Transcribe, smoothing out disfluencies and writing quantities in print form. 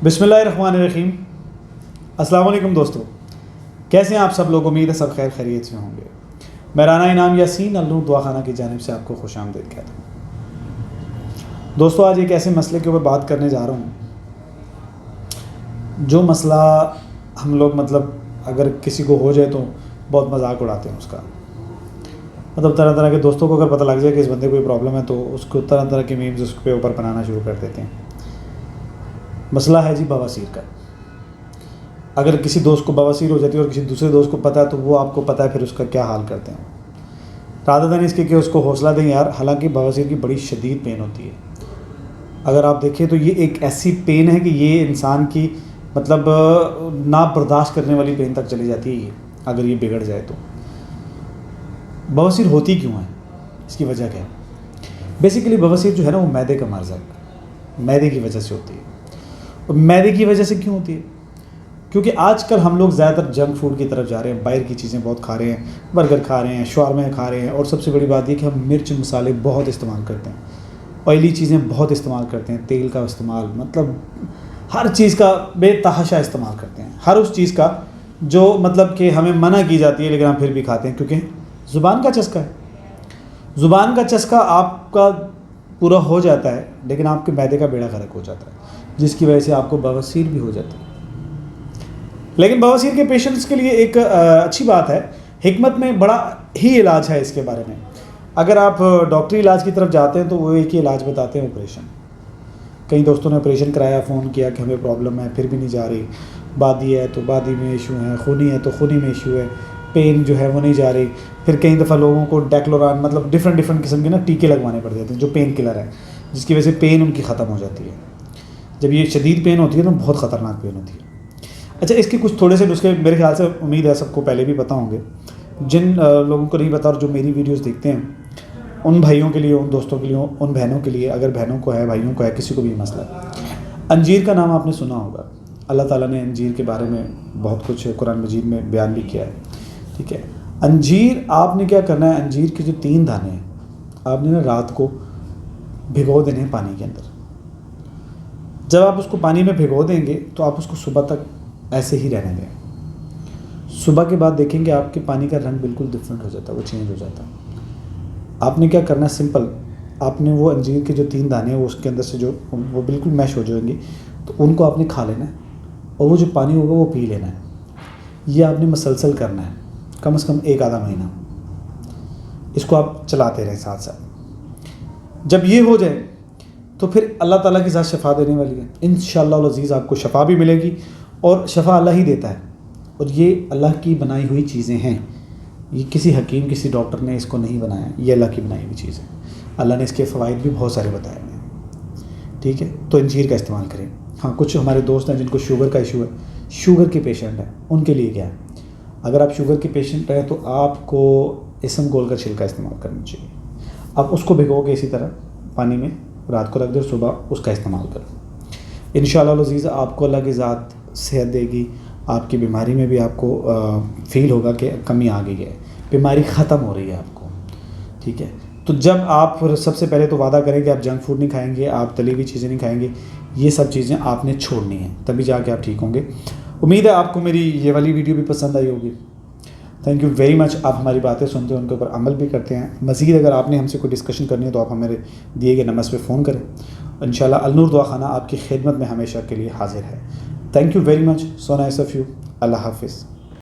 بسم اللہ الرحمن الرحیم۔ السلام علیکم دوستو، کیسے ہیں آپ سب لوگ؟ امید ہے سب خیر خیریت سے ہوں گے۔ میں رانا انعام یاسین النور دعا خانہ کی جانب سے آپ کو خوش آمدید کہتا ہوں۔ دوستو، آج ایک ایسے مسئلے کے اوپر بات کرنے جا رہا ہوں جو مسئلہ ہم لوگ اگر کسی کو ہو جائے تو بہت مذاق اڑاتے ہیں اس کا۔ طرح طرح کے دوستوں کو اگر پتہ لگ جائے کہ اس بندے کو کوئی پرابلم ہے تو اس کو طرح طرح کے میمز اس کے اوپر بنانا شروع کر دیتے ہیں۔ مسئلہ ہے جی بواسیر کا۔ اگر کسی دوست کو بواسیر ہو جاتی ہے اور کسی دوسرے دوست کو پتہ ہے تو وہ آپ کو پتہ ہے پھر اس کا کیا حال کرتے ہیں۔ رادر دین اس کے کہ اس کو حوصلہ دیں یار، حالانکہ بواسیر کی بڑی شدید پین ہوتی ہے۔ اگر آپ دیکھیں تو یہ ایک ایسی پین ہے کہ یہ انسان کی نا برداشت کرنے والی پین تک چلی جاتی ہے اگر یہ بگڑ جائے تو۔ بواسیر ہوتی کیوں ہے؟ اس کی وجہ کیا ہے؟ بیسیکلی بواسیر جو ہے نا وہ معدے کا مرض ہے، معدے کی وجہ سے ہوتی ہے۔ اور معدے کی وجہ سے کیوں ہوتی ہے؟ کیونکہ آج کل ہم لوگ زیادہ تر جنک فوڈ کی طرف جا رہے ہیں، باہر کی چیزیں بہت کھا رہے ہیں، برگر کھا رہے ہیں، شاورما کھا رہے ہیں، اور سب سے بڑی بات یہ کہ ہم مرچ مسالے بہت استعمال کرتے ہیں، آئلی چیزیں بہت استعمال کرتے ہیں، تیل کا استعمال ہر چیز کا بے تحاشا استعمال کرتے ہیں، ہر اس چیز کا جو کہ ہمیں منع کی جاتی ہے لیکن ہم پھر بھی کھاتے ہیں، کیونکہ زبان کا چسکا ہے۔ زبان کا چسکا آپ کا پورا ہو جاتا ہے لیکن آپ کے معدے کا بیڑا غرق ہو جاتا ہے، جس کی وجہ سے آپ کو بواسیر بھی ہو جاتی ہے۔ لیکن بواسیر کے پیشنٹس کے لیے ایک اچھی بات ہے، حکمت میں بڑا ہی علاج ہے اس کے بارے میں۔ اگر آپ ڈاکٹری علاج کی طرف جاتے ہیں تو وہ ایک ہی علاج بتاتے ہیں، آپریشن۔ کئی دوستوں نے آپریشن کرایا، فون کیا کہ ہمیں پرابلم ہے پھر بھی نہیں جا رہی، بادی ہے تو بادی میں ایشو ہے، خونی ہے تو خونی میں ایشو ہے، پین جو ہے وہ نہیں جا رہی۔ پھر کئی دفعہ لوگوں کو ڈیکلوران ڈفرینٹ قسم کے ٹیکے لگوانے پڑ جاتے ہیں جو پین کلر ہے، جس کی وجہ سے پین ان کی ختم ہو جاتی ہے۔ جب یہ شدید پین ہوتی ہے تو بہت خطرناک پین ہوتی ہے۔ اچھا، اس کے کچھ تھوڑے سے نسخے میرے خیال سے امید ہے سب کو پہلے بھی پتہ ہوں گے۔ جن لوگوں کو نہیں پتہ اور جو میری ویڈیوز دیکھتے ہیں ان بھائیوں کے لیے، ان دوستوں کے لیے، ان بہنوں کے لیے، اگر بہنوں کو ہے، بھائیوں کو ہے، کسی کو بھی یہ مسئلہ ہے۔ انجیر کا نام آپ نے سنا ہوگا۔ اللہ تعالیٰ نے انجیر کے بارے میں بہت کچھ قرآن مجید میں بیان بھی کیا ہے، ٹھیک ہے۔ انجیر آپ نے کیا کرنا ہے، انجیر کے جو 3 دانے ہیں آپ نے رات کو بھگو دینے ہیں پانی کے اندر۔ جب آپ اس کو پانی میں بھگو دیں گے تو آپ اس کو صبح تک ایسے ہی رہنے دیں۔ صبح کے بعد دیکھیں گے آپ کے پانی کا رنگ بالکل ڈفرینٹ ہو جاتا ہے، وہ چینج ہو جاتا ہے۔ آپ نے کیا کرنا ہے، سمپل، آپ نے وہ انجیر کے جو 3 دانے ہیں وہ اس کے اندر سے جو وہ بالکل میش ہو جائیں گے تو ان کو آپ نے کھا لینا ہے، اور وہ جو پانی ہوگا وہ پی لینا ہے۔ یہ آپ نے مسلسل کرنا ہے، کم از کم 1 آدھا مہینہ اس کو آپ چلاتے رہیں ساتھ ساتھ۔ جب یہ ہو جائے تو پھر اللہ تعالیٰ کی ذات شفا دینے والی ہے، انشاءاللہ العزیز آپ کو شفا بھی ملے گی، اور شفا اللہ ہی دیتا ہے، اور یہ اللہ کی بنائی ہوئی چیزیں ہیں۔ یہ کسی حکیم، کسی ڈاکٹر نے اس کو نہیں بنایا، یہ اللہ کی بنائی ہوئی چیز ہے۔ اللہ نے اس کے فوائد بھی بہت سارے بتائے ہیں، ٹھیک ہے۔ تو انجیر کا استعمال کریں۔ ہاں، کچھ ہمارے دوست ہیں جن کو شوگر کا ایشو ہے، شوگر کے پیشنٹ ہیں، ان کے لیے کیا ہے، اگر آپ شوگر کے پیشنٹ ہیں تو آپ کو اسم گول کا چھلکا استعمال کرنا چاہیے۔ آپ اس کو بھگو کے اسی طرح پانی میں رات کو رکھ دیں، صبح اس کا استعمال کریں۔ انشاءاللہ العزیز آپ کو اللہ کی ذات صحت دے گی، آپ کی بیماری میں بھی آپ کو فیل ہوگا کہ کمی آ گئی ہے، بیماری ختم ہو رہی ہے آپ کو، ٹھیک ہے۔ تو جب آپ سب سے پہلے تو وعدہ کریں کہ آپ جنک فوڈ نہیں کھائیں گے، آپ تلی ہوئی چیزیں نہیں کھائیں گے، یہ سب چیزیں آپ نے چھوڑنی ہیں، تبھی جا کے آپ ٹھیک ہوں گے۔ امید ہے آپ کو میری یہ والی ویڈیو بھی پسند آئی ہوگی۔ تھینک یو ویری مچ۔ آپ ہماری باتیں سنتے ہیں، ان کے اوپر عمل بھی کرتے ہیں۔ مزید اگر آپ نے ہم سے کوئی ڈسکشن کرنی ہے تو آپ ہمارے دیے گئے نمبر پہ فون کریں۔ انشاءاللہ النور دعا خانہ آپ کی خدمت میں ہمیشہ کے لیے حاضر ہے۔ Thank you very much, so nice of you. Allah حافظ۔